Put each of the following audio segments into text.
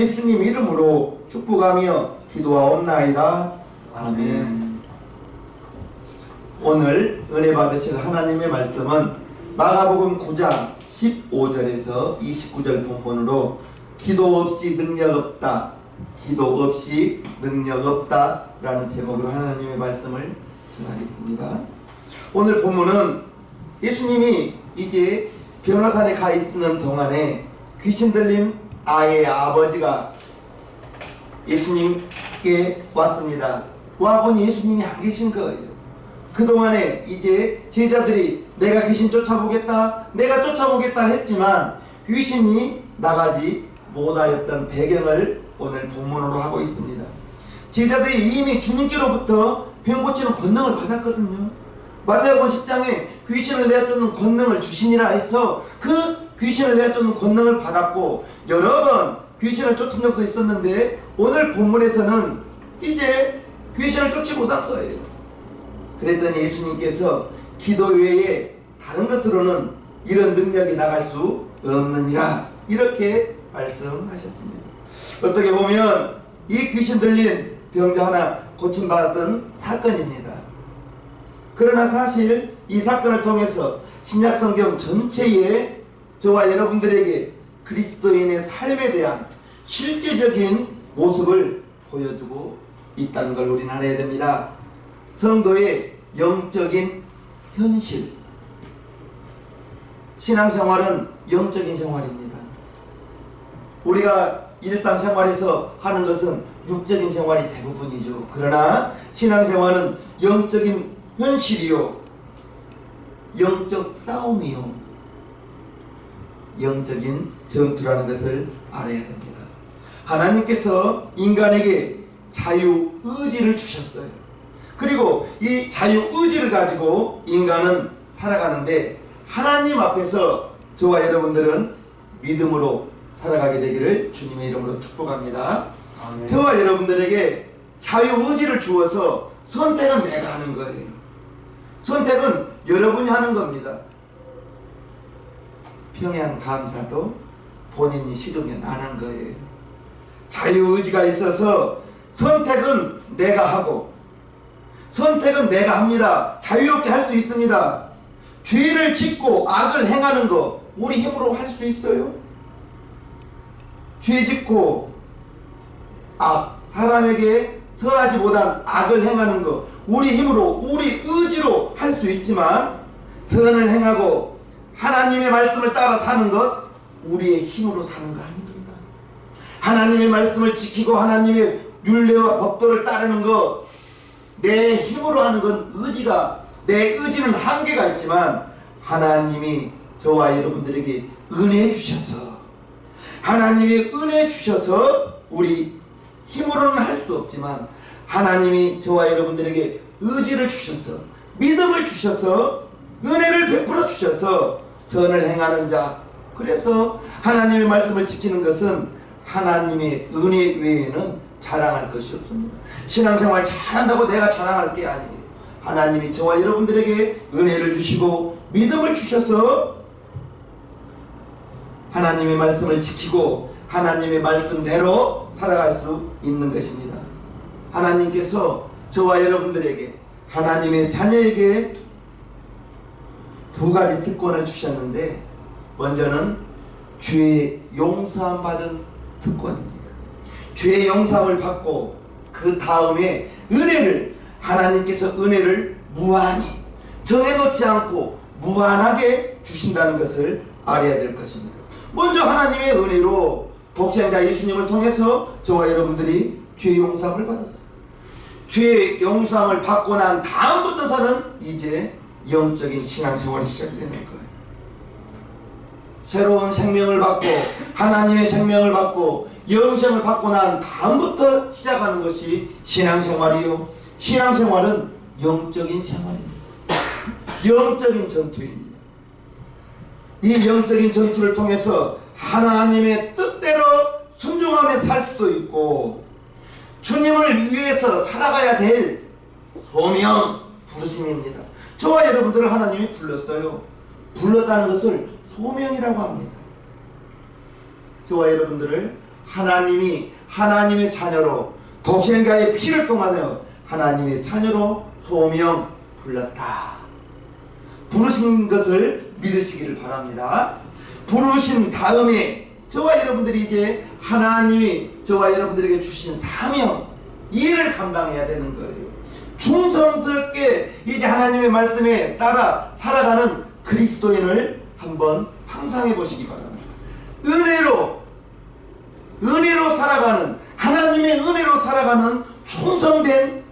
예수님 이름으로 축복하며 기도하옵나이다. 아멘. 오늘 은혜 받으실 하나님의 말씀은 마가복음 9장 15절에서 29절 본문으로 기도 없이 능력 없다, 기도 없이 능력 없다 라는 제목으로 하나님의 말씀을 전하겠습니다. 오늘 본문은 예수님이 이제 변화산에 가 있는 동안에 귀신 들린 아이의 아버지가 예수님께 왔습니다. 와보니 예수님이 안 계신 거예요. 그동안에 이제 제자들이 내가 귀신 쫓아보겠다, 내가 쫓아보겠다 했지만 귀신이 나가지 못하였던 배경을 오늘 본문으로 하고 있습니다. 제자들이 이미 주님께로부터 병 고치는 권능을 받았거든요. 마태복음 10장에 귀신을 내쫓는 권능을 주시니라 해서 그 귀신을 내쫓는 권능을 받았고 여러 번 귀신을 쫓은 적도 있었는데 오늘 본문에서는 이제 귀신을 쫓지 못한 거예요. 그랬더니 예수님께서 기도 외에 다른 것으로는 이런 능력이 나갈 수 없느니라 이렇게 말씀하셨습니다. 어떻게 보면 이 귀신 들린 병자 하나 고침받았던 사건입니다. 그러나 사실 이 사건을 통해서 신약성경 전체에 저와 여러분들에게 그리스도인의 삶에 대한 실제적인 모습을 보여주고 있다는 걸 우리는 알아야 됩니다. 성도의 영적인 현실. 신앙생활은 영적인 생활입니다. 우리가 일상생활에서 하는 것은 육적인 생활이 대부분이죠. 그러나 신앙생활은 영적인 현실이요, 영적 싸움이요, 영적인 전투라는 것을 알아야 됩니다. 하나님께서 인간에게 자유의지를 주셨어요. 그리고 이 자유의지를 가지고 인간은 살아가는데 하나님 앞에서 저와 여러분들은 믿음으로 살아가게 되기를 주님의 이름으로 축복합니다. 아멘. 저와 여러분들에게 자유의지를 주어서 선택은 내가 하는 거예요. 선택은 여러분이 하는 겁니다. 평양 감사도 본인이 싫으면 안 한 거예요. 자유의지가 있어서 선택은 내가 하고 선택은 내가 합니다. 자유롭게 할 수 있습니다. 죄를 짓고 악을 행하는 거 우리 힘으로 할 수 있어요? 죄 짓고 사람에게 선하지 못한 악을 행하는 거 우리 힘으로 우리 의지로 할 수 있지만 선을 행하고 하나님의 말씀을 따라 사는 것 우리의 힘으로 사는 거 아닙니다. 하나님의 말씀을 지키고 하나님의 율례와 법도를 따르는 것 내 힘으로 하는 건 내 의지는 한계가 있지만 하나님이 저와 여러분들에게 은혜 주셔서 하나님이 은혜 주셔서 우리 힘으로는 할 수 없지만 하나님이 저와 여러분들에게 의지를 주셔서 믿음을 주셔서 은혜를 베풀어 주셔서 선을 행하는 자, 그래서 하나님의 말씀을 지키는 것은 하나님의 은혜 외에는 자랑할 것이 없습니다. 신앙생활 잘한다고 내가 자랑할 게 아니에요. 하나님이 저와 여러분들에게 은혜를 주시고 믿음을 주셔서 하나님의 말씀을 지키고 하나님의 말씀대로 살아갈 수 있는 것입니다. 하나님께서 저와 여러분들에게 하나님의 자녀에게 두 가지 특권을 주셨는데 먼저는 죄 용서함 받은 특권입니다. 죄 용서함을 받고 그 다음에 은혜를 하나님께서 은혜를 무한히 정해놓지 않고 무한하게 주신다는 것을 알아야 될 것입니다. 먼저 하나님의 은혜로 독생자 예수님을 통해서 저와 여러분들이 죄 용서함을 받았어요. 죄 용서함을 받고 난 다음부터서는 이제 영적인 신앙생활이 시작되는 거예요. 새로운 생명을 받고 하나님의 생명을 받고 영생을 받고 난 다음부터 시작하는 것이 신앙생활이요. 신앙생활은 영적인 생활입니다. 영적인 전투입니다. 이 영적인 전투를 통해서 하나님의 뜻대로 순종하며 살 수도 있고 주님을 위해서 살아가야 될 소명, 부르심입니다. 저와 여러분들을 하나님이 불렀어요. 불렀다는 것을 소명이라고 합니다. 저와 여러분들을 하나님이 하나님의 자녀로 독생자의 피를 통하여 하나님의 자녀로 소명 불렀다. 부르신 것을 믿으시기를 바랍니다. 부르신 다음에 저와 여러분들이 이제 하나님이 저와 여러분들에게 주신 사명, 이해를 감당해야 되는 거예요. 충성스럽게 이제 하나님의 말씀에 따라 살아가는 그리스도인을 한번 상상해 보시기 바랍니다. 은혜로 살아가는, 하나님의 은혜로 살아가는 충성된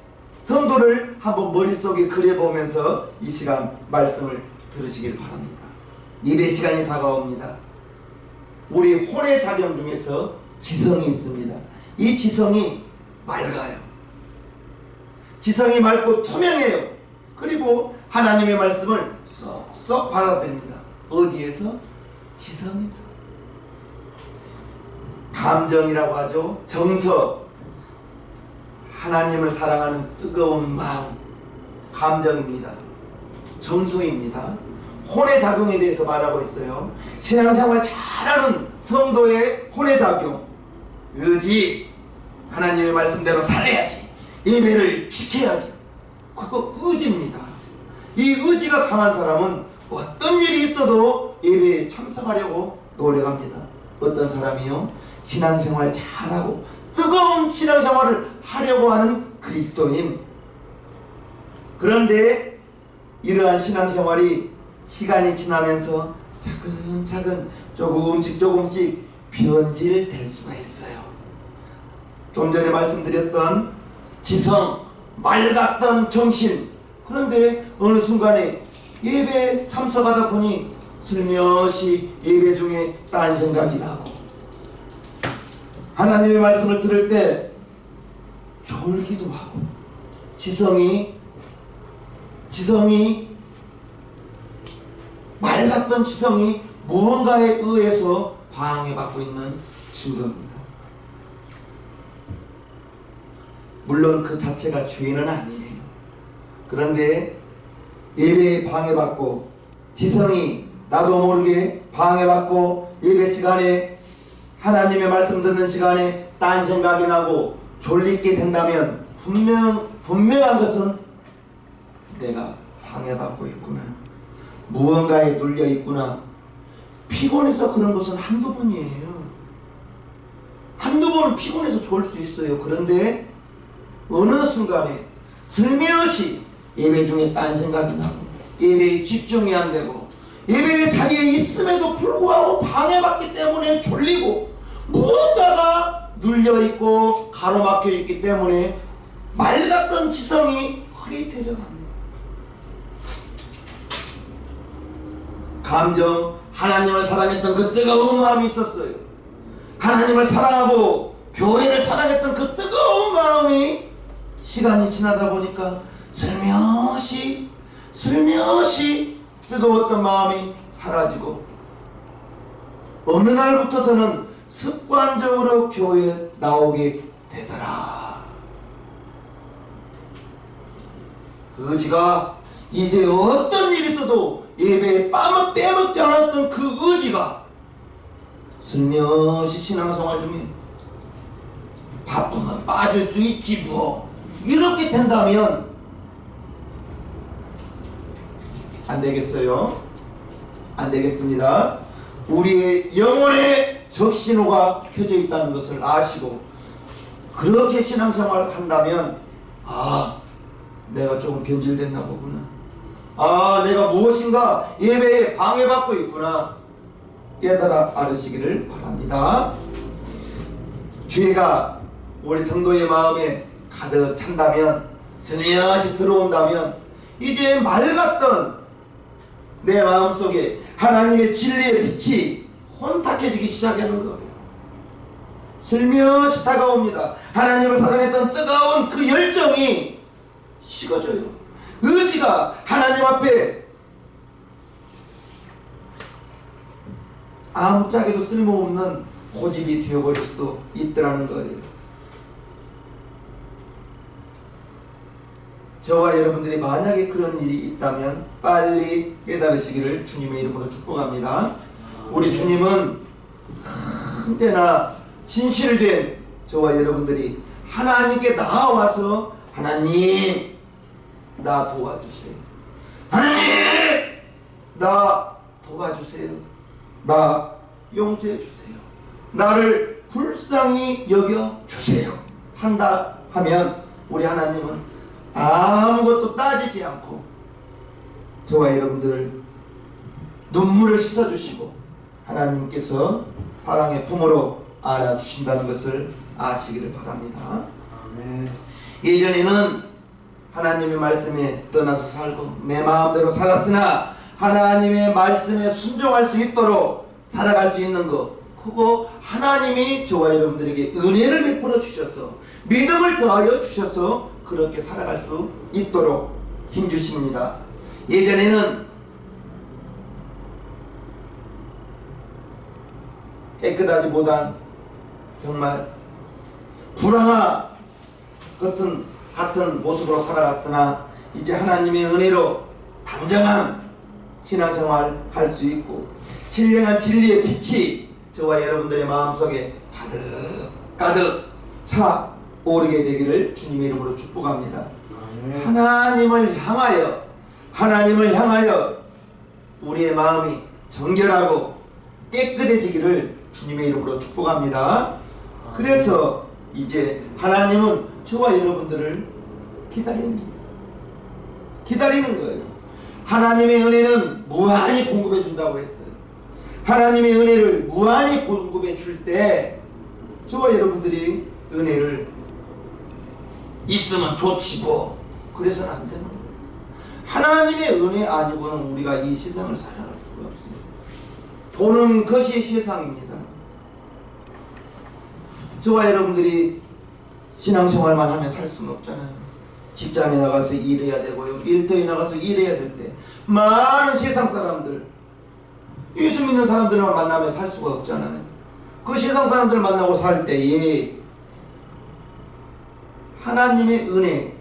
성도를 한번 머릿속에 그려보면서 이 시간 말씀을 들으시길 바랍니다. 예배 시간이 다가옵니다. 우리 혼의 작용 중에서 지성이 있습니다. 이 지성이 맑아요. 지성이 맑고 투명해요. 그리고 하나님의 말씀을 쏙쏙 받아들입니다. 어디에서? 지성에서. 감정이라고 하죠. 정서, 하나님을 사랑하는 뜨거운 마음, 감정입니다. 정서입니다. 혼의 작용에 대해서 말하고 있어요. 신앙생활 잘하는 성도의 혼의 작용, 의지, 하나님의 말씀대로 살아야지, 예배를 지켜야지, 그거 의지입니다. 이 의지가 강한 사람은 어떤 일이 있어도 예배에 참석하려고 노력합니다. 어떤 사람이요? 신앙생활 잘하고 뜨거운 신앙생활을 하려고 하는 그리스도인. 그런데 이러한 신앙생활이 시간이 지나면서 차근차근 조금씩 변질될 수가 있어요. 좀 전에 말씀드렸던 지성, 맑았던 정신, 그런데 어느 순간에 예배에 참석하다 보니 슬며시 예배 중에 딴 생각이 나고, 하나님의 말씀을 들을 때 졸기도 하고, 지성이 맑았던 지성이 무언가에 의해서 방해받고 있는 증거입니다. 물론 그 자체가 죄는 아니에요. 그런데 예배에 방해받고, 지성이 나도 모르게 방해받고, 예배 시간에 하나님의 말씀 듣는 시간에 딴 생각이 나고 졸리게 된다면 분명한 것은 내가 방해받고 있구나, 무언가에 눌려 있구나. 피곤해서 그런 것은 한두 번이에요. 한두 번은 피곤해서 좋을 수 있어요. 그런데 어느 순간에 슬며시 예배 중에 딴 생각이 나고, 예배에 집중이 안 되고, 예배의 자리에 있음에도 불구하고 방해받기 때문에 졸리고, 무언가가 눌려있고 가로막혀 있기 때문에 맑았던 지성이 흐릿해져 갑니다. 감정, 하나님을 사랑했던 그 뜨거운 마음이 있었어요. 하나님을 사랑하고 교회를 사랑했던 그 뜨거운 마음이 시간이 지나다 보니까 슬며시 뜨거웠던 마음이 사라지고, 어느 날부터서는 습관적으로 교회에 나오게 되더라. 의지가 이제 어떤 일이 있어도 예배에 빼먹지 않았던 그 의지가 슬며시 신앙생활 중에 바쁘면 빠질 수 있지 뭐, 이렇게 된다면 안 되겠어요? 안 되겠습니다. 우리의 영혼에 적신호가 켜져 있다는 것을 아시고 그렇게 신앙생활을 한다면, 내가 조금 변질됐나 보구나, 내가 무엇인가 예배에 방해받고 있구나, 깨달아 알으시기를 바랍니다. 죄가 우리 성도의 마음에 가득 찬다면, 스며시 들어온다면, 이제 맑았던 내 마음속에 하나님의 진리의 빛이 혼탁해지기 시작하는 거예요. 슬며시 다가옵니다. 하나님을 사랑했던 뜨거운 그 열정이 식어져요. 의지가 하나님 앞에 아무짝에도 쓸모없는 고집이 되어버릴 수도 있더라는 거예요. 저와 여러분들이 만약에 그런 일이 있다면 빨리 깨달으시기를 주님의 이름으로 축복합니다. 우리 주님은 언제나 진실된 저와 여러분들이 하나님께 나아와서 하나님 나 도와주세요. 하나님 나 도와주세요. 나 용서해 주세요. 나를 불쌍히 여겨 주세요. 한다 하면 우리 하나님은 아무것도 따지지 않고 저와 여러분들을 눈물을 씻어주시고 하나님께서 사랑의 부모로 안아주신다는 것을 아시기를 바랍니다. 아멘. 예전에는 하나님의 말씀에 떠나서 살고 내 마음대로 살았으나 하나님의 말씀에 순종할 수 있도록 살아갈 수 있는 것, 그거 하나님이 저와 여러분들에게 은혜를 베풀어 주셔서 믿음을 더하여 주셔서 그렇게 살아갈 수 있도록 힘주십니다. 예전에는 깨끗하지 못한 정말 불황아 같은 모습으로 살아갔으나 이제 하나님의 은혜로 단정한 신앙생활 할 수 있고 신령한 진리의 빛이 저와 여러분들의 마음속에 가득 차 오르게 되기를 주님의 이름으로 축복합니다. 아멘. 하나님을 향하여 우리의 마음이 정결하고 깨끗해지기를 주님의 이름으로 축복합니다. 그래서 이제 하나님은 저와 여러분들을 기다리는 거예요. 하나님의 은혜는 무한히 공급해 준다고 했어요. 하나님의 은혜를 무한히 공급해 줄 때 저와 여러분들이 은혜를 있으면 좋지고 그래서는 안 되는 거예요. 하나님의 은혜 아니고는 우리가 이 세상을 살아갈 수가 없어요. 보는 것이 세상입니다. 저와 여러분들이 신앙생활만 하면 살 수는 없잖아요. 직장에 나가서 일해야 되고요. 일터에 나가서 일해야 될 때 많은 세상 사람들, 예수 믿는 사람들만 만나면 살 수가 없잖아요. 그 세상 사람들 만나고 살 때에 하나님의 은혜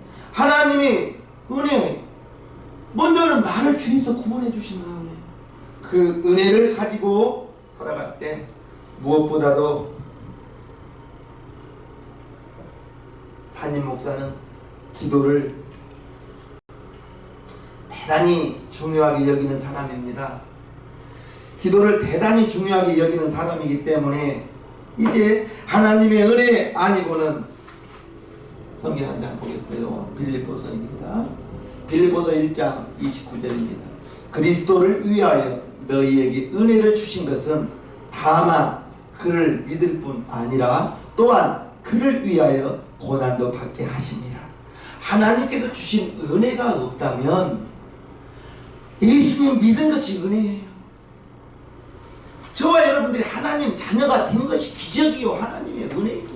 먼저는 나를 죄에서 구원해 주신 은혜, 그 은혜를 가지고 살아갈 때 무엇보다도 담임 목사는 기도를 대단히 중요하게 여기는 사람입니다. 기도를 대단히 중요하게 여기는 사람이기 때문에 이제 하나님의 은혜 아니고는 성경 한 장 보겠어요. 빌립보서입니다. 빌립보서 1장 29절입니다. 그리스도를 위하여 너희에게 은혜를 주신 것은 다만 그를 믿을 뿐 아니라 또한 그를 위하여 고난도 받게 하심이라. 하나님께서 주신 은혜가 없다면 예수님 믿은 것이 은혜예요. 저와 여러분들이 하나님 자녀가 된 것이 기적이요 하나님의 은혜입니다.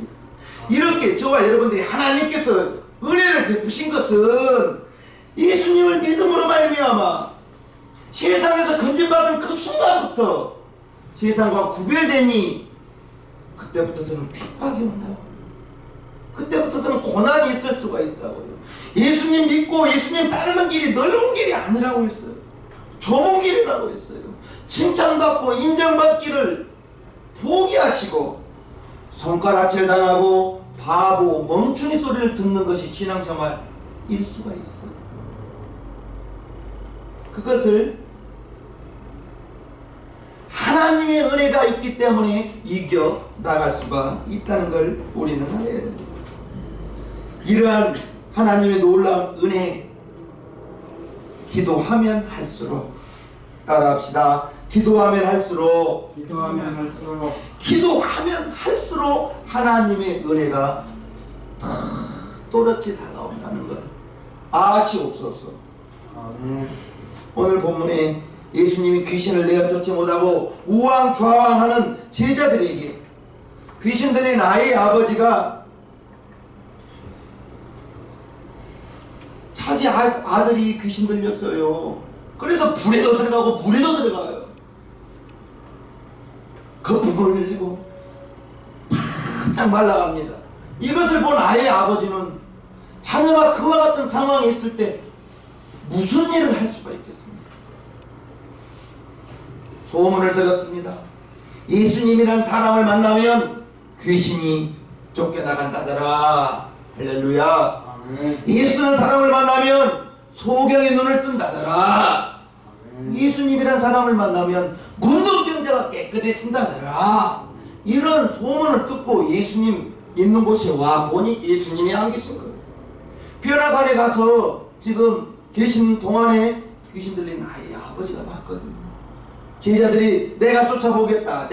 이렇게 저와 여러분들이 하나님께서 은혜를 베푸신 것은 예수님을 믿음으로 말미암아 세상에서 건진받은 그 순간부터 세상과 구별되니 그때부터서는 핍박이 온다고, 그때부터서는 고난이 있을 수가 있다고요. 예수님 믿고 예수님 따르는 길이 넓은 길이 아니라고 했어요. 좁은 길이라고 했어요. 칭찬받고 인정받기를 포기하시고 손가락질 당하고 바보 멍충이 소리를 듣는 것이 신앙생활일 수가 있어요. 그것을 하나님의 은혜가 있기 때문에 이겨 나갈 수가 있다는 걸 우리는 알아야 됩니다. 이러한 하나님의 놀라운 은혜, 기도하면 할수록, 따라합시다. 기도하면 할수록 하나님의 은혜가 또렷이 다가온다는 걸 아시옵소서. 아멘. 오늘 본문에 예수님이 귀신을 내어 쫓지 못하고 우왕좌왕하는 제자들에게 귀신들의 나의 아버지가 자기 아들이 귀신 들렸어요. 그래서 불에도 들어가고 물에도 들어가요. 거품을 흘리고 바짝 말라갑니다. 이것을 본 아이의 아버지는 자녀가 그와 같은 상황에 있을 때 무슨 일을 할 수가 있겠습니까? 소문을 들었습니다. 예수님이란 사람을 만나면 귀신이 쫓겨나간다더라. 할렐루야. 아멘. 예수는 사람을 만나면 소경의 눈을 뜬다더라. 아멘. 예수님이란 사람을 만나면 문둥병자가 깨끗해진다더라. 이런 소문을 듣고 예수님 있는 곳에 와 보니 예수님이 안 계신 거예요. 변화산에 가서 지금 계신 동안에 귀신 들린 아버지가 봤거든요. 제자들이 내가 쫓아보겠다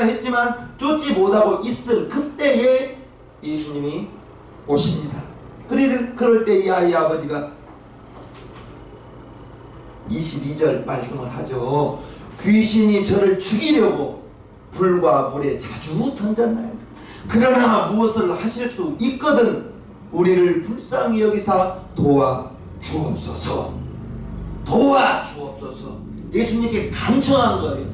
했지만 쫓지 못하고 있을 그때에 예수님이 오십니다. 그럴 때 이 아버지가 22절 말씀을 하죠. 귀신이 저를 죽이려고 불과 물에 자주 던졌나이다. 그러나 무엇을 하실 수 있거든 우리를 불쌍히 여기사 도와주옵소서. 도와주옵소서. 예수님께 간청한 거예요.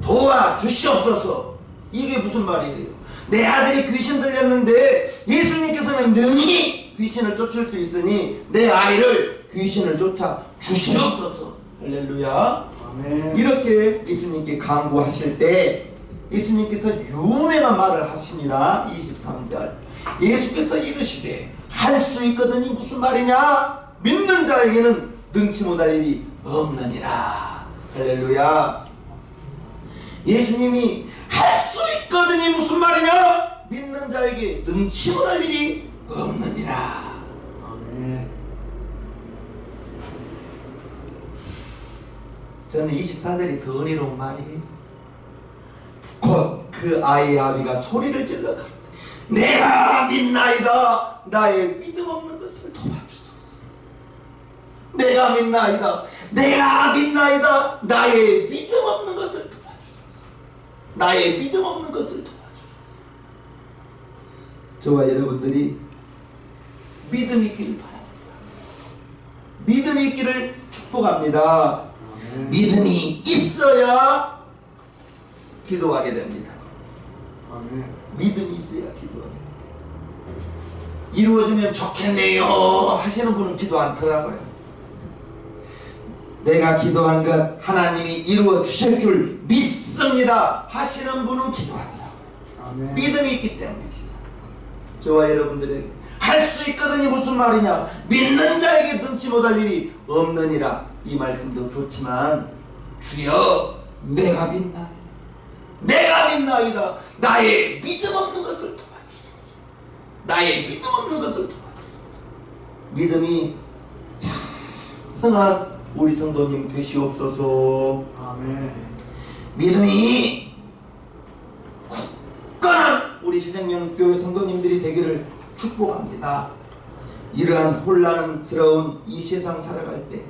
도와주시옵소서. 이게 무슨 말이에요? 내 아들이 귀신 들렸는데 예수님께서는 능히 귀신을 쫓을 수 있으니 내 아이를 귀신을 쫓아 주시옵소서. 할렐루야. 아멘. 이렇게 예수님께 간구하실 때 예수님께서 유명한 말을 하십니다. 23절 예수께서 이르시되 할 수 있거든이 무슨 말이냐? 믿는 자에게는 능치 못할 일이 없느니라. 할렐루야. 예수님이 할 수 있거든이 무슨 말이냐? 믿는 자에게 능치 못할 일이 없느니라. 아멘. 저는 24절이 더 은혜로운 말이에요. 곧 그 아이의 아비가 소리를 질러 가로되 내가 믿나이다. 나의 믿음 없는 것을 도와주소서. 내가 믿나이다. 나의 믿음 없는 것을 도와주소서. 나의 믿음 없는 것을 도와주소서. 저와 여러분들이 믿음 있기를 바랍니다. 믿음 있기를 축복합니다. 아멘. 믿음이 있어야 기도하게 됩니다. 아멘. 믿음이 있어야 기도하게 됩니다. 이루어지면 좋겠네요 하시는 분은 기도 않더라고요. 내가 기도한 것 하나님이 이루어 주실 줄 믿습니다 하시는 분은 기도하더라고요. 아멘. 믿음이 있기 때문에 기도합니다. 저와 여러분들에게 할 수 있거든이 무슨 말이냐? 믿는 자에게 능치 못할 일이 없느니라. 이 말씀도 좋지만 주여 내가 믿나이다. 나의 믿음 없는 것을 도와주소서. 나의 믿음 없는 것을 도와주소서. 믿음이 성한 우리 성도님 되시옵소서. 아멘. 믿음이 굳건한 우리 시생명교회 성도님들이 되기를 축복합니다. 이러한 혼란스러운 이 세상 살아갈 때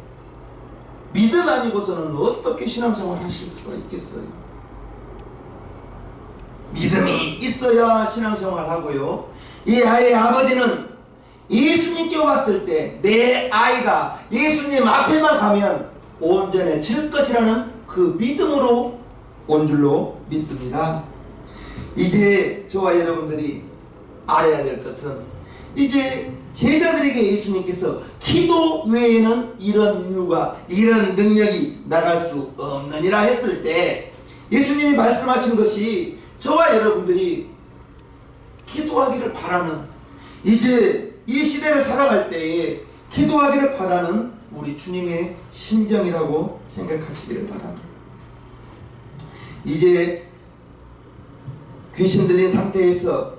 믿음 아니고서는 어떻게 신앙생활 하실 수가 있겠어요? 믿음이 있어야 신앙생활 하고요. 이 아이의 아버지는 예수님께 왔을 때 내 아이가 예수님 앞에만 가면 온전해질 것이라는 그 믿음으로 온 줄로 믿습니다. 이제 저와 여러분들이 알아야 될 것은 이제 제자들에게 예수님께서 기도 외에는 이런 이유가 이런 능력이 나갈 수 없느니라 했을 때 예수님이 말씀하신 것이 저와 여러분들이 기도하기를 바라는 이제 이 시대를 살아갈 때에 기도하기를 바라는 우리 주님의 심정이라고 생각하시기를 바랍니다. 이제 귀신 들린 상태에서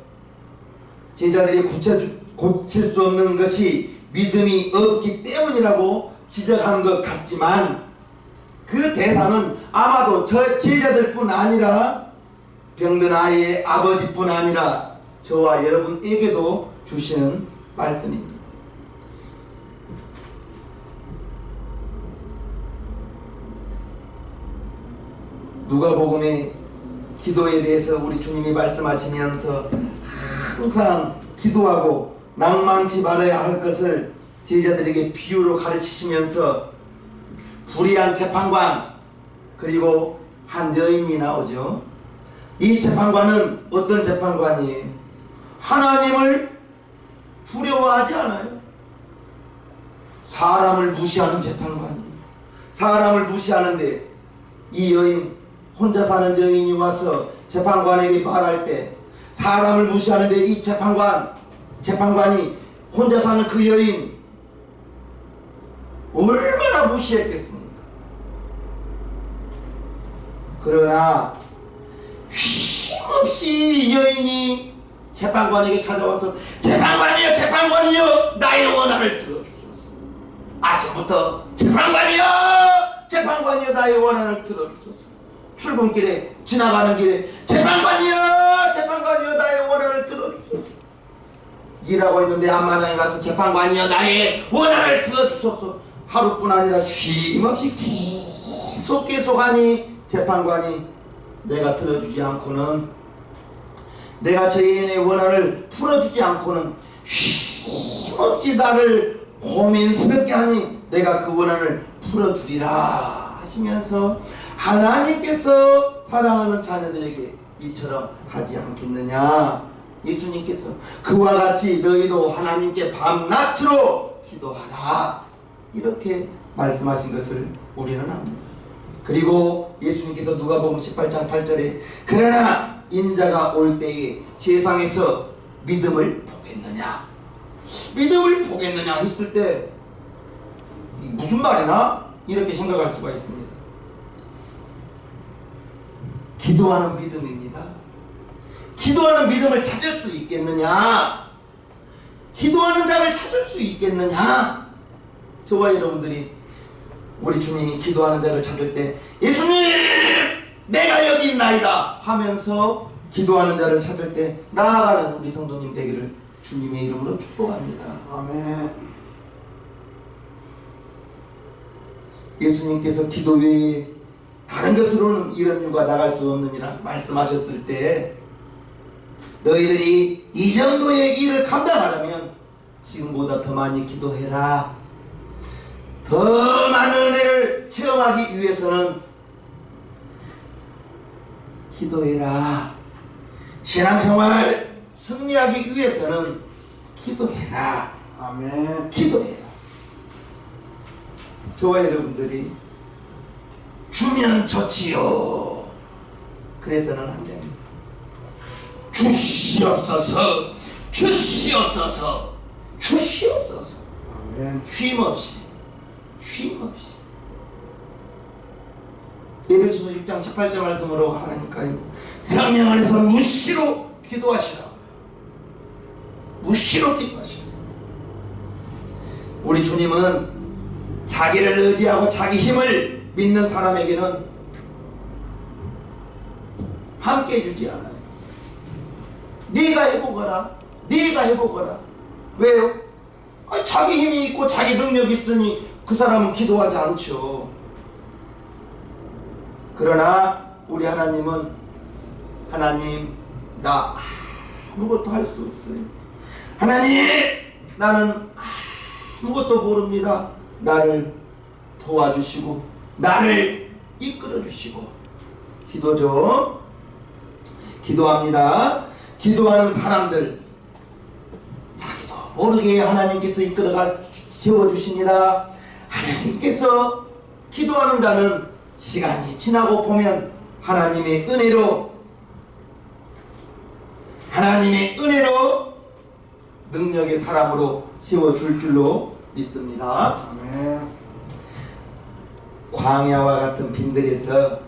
제자들이 고칠 수 없는 것이 믿음이 없기 때문이라고 지적한 것 같지만 그 대상은 아마도 저 제자들뿐 아니라 병든 아이의 아버지뿐 아니라 저와 여러분에게도 주시는 말씀입니다. 누가복음의 기도에 대해서 우리 주님이 말씀하시면서 항상 기도하고 낭망치 말아야 할 것을 제자들에게 비유로 가르치시면서 불의한 재판관 그리고 한 여인이 나오죠. 이 재판관은 어떤 재판관이에요? 하나님을 두려워하지 않아요. 사람을 무시하는 재판관이에요. 사람을 무시하는데 이 여인 혼자 사는 여인이 와서 재판관에게 말할 때 사람을 무시하는데 이 재판관이 혼자 사는 그 여인 얼마나 무시했겠습니까? 그러나 힘없이 여인이 재판관에게 찾아와서 재판관이여 재판관이여 나의 원한을 들어주소서. 아침부터 재판관이여 재판관이여 나의 원한을 들어주소서. 출근길에 지나가는 길에 재판관이여 재판관이여 나의 원한을 들어주소서. 일하고 있는데 앞마당에 가서 재판관이여 나의 원한을 들어주소서. 하루뿐 아니라 쉼없이 계속 하니 재판관이 내가 들어주지 않고는, 내가 저 여인의 원한을 풀어주지 않고는 쉼없이 나를 고민스럽게 하니 내가 그 원한을 풀어주리라 하시면서 하나님께서 사랑하는 자녀들에게 이처럼 하지 않겠느냐. 예수님께서 그와 같이 너희도 하나님께 밤낮으로 기도하라 이렇게 말씀하신 것을 우리는 압니다. 그리고 예수님께서 누가복음 18장 8절에 그러나 인자가 올 때에 세상에서 믿음을 보겠느냐 했을 때 무슨 말이나 이렇게 생각할 수가 있습니다. 기도하는 믿음입니다. 기도하는 믿음을 찾을 수 있겠느냐? 기도하는 자를 찾을 수 있겠느냐? 저와 여러분들이 우리 주님이 기도하는 자를 찾을 때 예수님 내가 여기 있나이다 하면서 기도하는 자를 찾을 때 나아가는 우리 성도님 되기를 주님의 이름으로 축복합니다. 아멘. 예수님께서 기도 외에 다른 것으로는 이런 일과 나갈 수 없느니라 말씀하셨을 때 너희들이 이 정도의 일을 감당하려면 지금보다 더 많이 기도해라. 더 많은 은혜를 체험하기 위해서는 기도해라. 신앙생활 승리하기 위해서는 기도해라. 아멘. 기도해라. 저와 여러분들이 주면 좋지요. 그래서는 안 됩니다. 주시옵소서, 주시옵소서, 주시옵소서. 아멘. 쉼없이. 에베소서 6장 18절 말씀으로 하니까요. 성령 안에서 무시로 기도하시라. 무시로 기도하시라. 우리 주님은 자기를 의지하고 자기 힘을 믿는 사람에게는 함께 해주지 않아요. 네가 해보거라. 왜요? 자기 힘이 있고 자기 능력이 있으니 그 사람은 기도하지 않죠. 그러나 우리 하나님은 하나님 나 아무것도 할 수 없어요. 하나님 나는 아무것도 모릅니다. 나를 도와주시고 나를 이끌어주시고. 기도죠. 기도합니다. 기도하는 사람들 자기도 모르게 하나님께서 이끌어가 세워주십니다. 하나님께서 기도하는 자는 시간이 지나고 보면 하나님의 은혜로 능력의 사람으로 세워줄 줄로 믿습니다. 아멘. 광야와 같은 빈들에서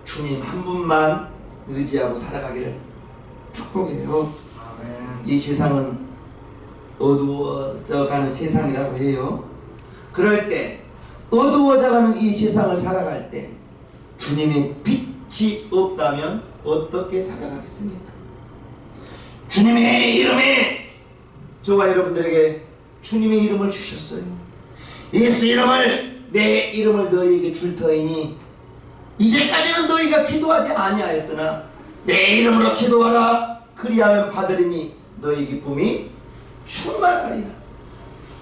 주님 한 분만 의지하고 살아가기를 축복해요. 아멘. 이 세상은 어두워져가는 세상이라고 해요. 그럴 때 어두워져가는 이 세상을 살아갈 때 주님의 빛이 없다면 어떻게 살아가겠습니까? 주님의 이름에 저와 여러분들에게 주님의 이름을 주셨어요. 예수 이름을 내 이름을 너희에게 줄 터이니 이제까지는 너희가 기도하지 아니하였으나 내 이름으로 기도하라. 그리하면 받으리니 너희 기쁨이 충만하리라.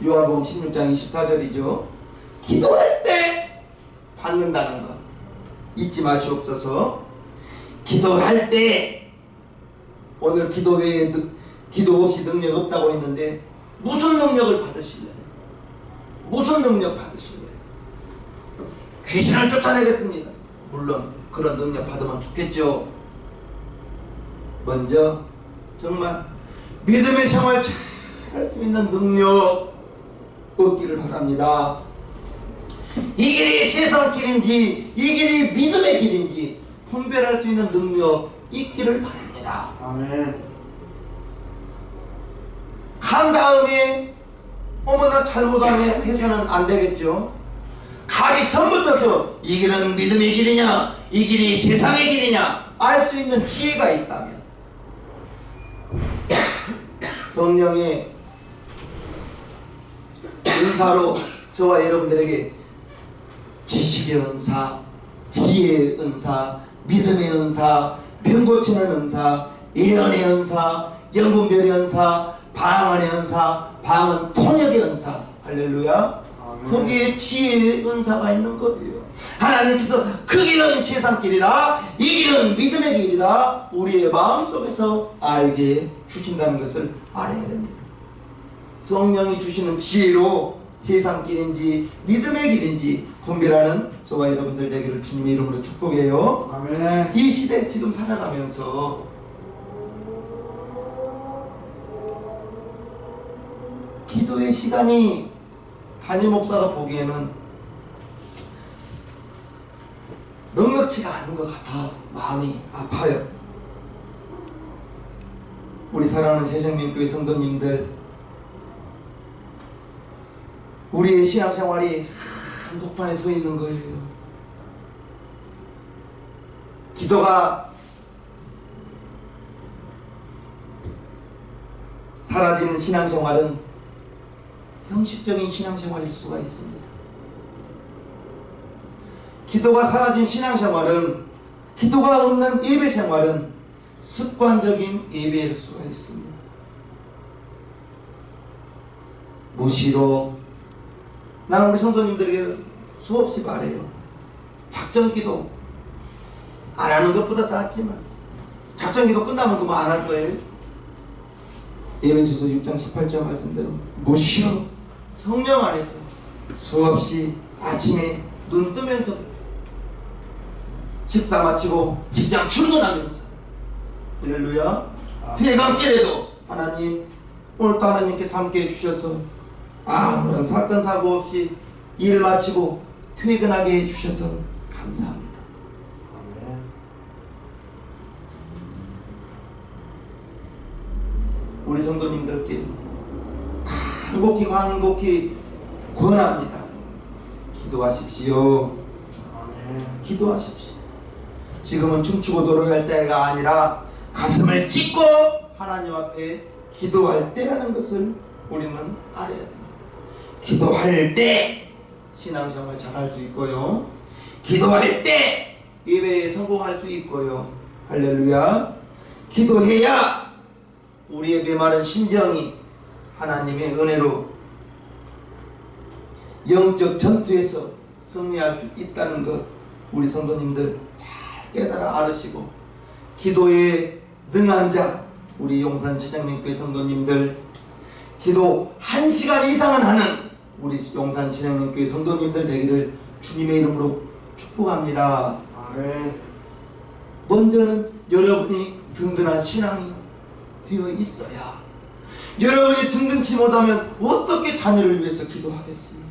요한복음 16장 24절이죠. 기도할 때 받는다는 것 잊지 마시옵소서. 기도할 때 오늘 기도 외에 기도 없이 능력 없다고 했는데 무슨 능력을 받으실래요? 무슨 능력 받으실래요? 귀신을 쫓아내겠습니다. 물론 그런 능력 받으면 좋겠죠. 먼저 정말 믿음의 생활 잘 할 수 있는 능력 얻기를 바랍니다. 이 길이 세상 길인지 이 길이 믿음의 길인지 분별할 수 있는 능력 있기를 바랍니다. 아멘. 간 다음에 어머나 잘못하네 해서는 안 되겠죠. 가기 전부터 이 길은 믿음의 길이냐 이 길이 세상의 길이냐 알 수 있는 지혜가 있다면 성령의 은사로 저와 여러분들에게 지식의 은사, 지혜의 은사, 믿음의 은사, 병 고치는 은사, 예언의 은사, 영분별의 은사, 방언의 은사, 방언 통역의 은사, 할렐루야. 아멘. 거기에 지혜의 은사가 있는 거예요. 하나님께서 그 길은 세상 길이다, 이 길은 믿음의 길이다, 우리의 마음속에서 알게 주신다는 것을 알아야 됩니다. 성령이 주시는 지혜로 세상 길인지 믿음의 길인지 분별하는 저와 여러분들 되기를 주님의 이름으로 축복해요. 아멘. 이 시대에 지금 살아가면서 기도의 시간이 담임 목사가 보기에는 넉넉치가 않은 것 같아 마음이 아파요. 우리 사랑하는 새생명교회 성도님들, 우리의 신앙생활이 한복판에 서 있는 거예요. 기도가 사라지는 신앙생활은 형식적인 신앙생활일 수가 있습니다. 기도가 사라진 신앙생활은, 기도가 없는 예배생활은 습관적인 예배일 수가 있습니다. 무시로 나는 우리 성도님들에게 수없이 말해요. 작전기도 안 하는 것보다 낫지만 작전기도 끝나면 그만 안 할 거예요. 에베소서 6장 18절 말씀대로 무시로 성령 안에서 수없이 아침에 눈 뜨면서 식사 마치고 직장 출근하면서 할렐루야. 퇴근길에도 하나님 오늘도 하나님께서 함께 해주셔서 아무런 사건 사고 없이 일 마치고 퇴근하게 해주셔서 감사합니다. 아멘. 우리 성도님들께 간곡히 권합니다. 기도하십시오. 아멘. 기도하십시오. 지금은 춤추고 노래할 때가 아니라 가슴을 찢고 하나님 앞에 기도할 때라는 것을 우리는 알아야 됩니다. 기도할 때 신앙생활 잘할 수 있고요. 기도할 때 예배에 성공할 수 있고요. 할렐루야. 기도해야 우리의 메마른 심정이 하나님의 은혜로 영적 전투에서 승리할 수 있다는 것 우리 성도님들 잘 깨달아 알으시고, 기도에 능한 자 우리 용산 진양명교회 성도님들, 기도 1시간 이상은 하는 우리 용산 진양명교회 성도님들 되기를 주님의 이름으로 축복합니다. 아멘. 먼저는 여러분이 든든한 신앙이 되어 있어야, 여러분이 든든치 못하면 어떻게 자녀를 위해서 기도하겠습니까?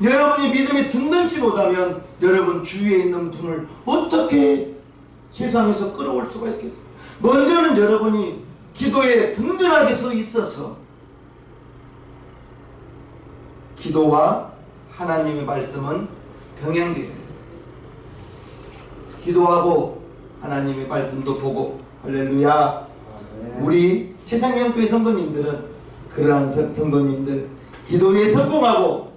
여러분이 믿음이 든든치 못하면 여러분 주위에 있는 분을 어떻게 세상에서 끌어올 수가 있겠습니까? 먼저는 여러분이 기도에 든든하게 서 있어서 기도와 하나님의 말씀은 병행돼요. 기도하고 하나님의 말씀도 보고, 할렐루야. 아멘. 우리 새생명교회 성도님들은 그러한 성도님들, 기도에 성공하고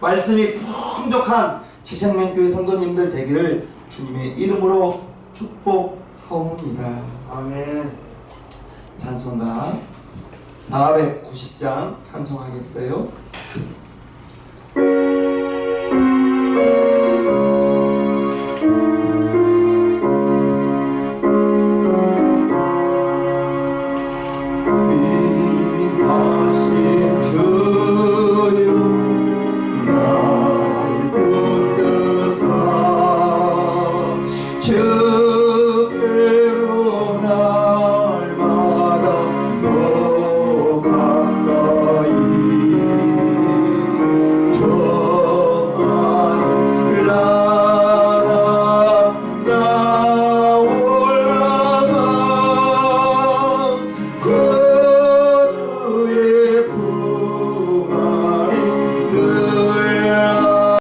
말씀이 풍족한 새생명교회 성도님들 되기를 주님의 이름으로 축복하옵니다. 아멘. 찬송가 490장 찬송하겠어요.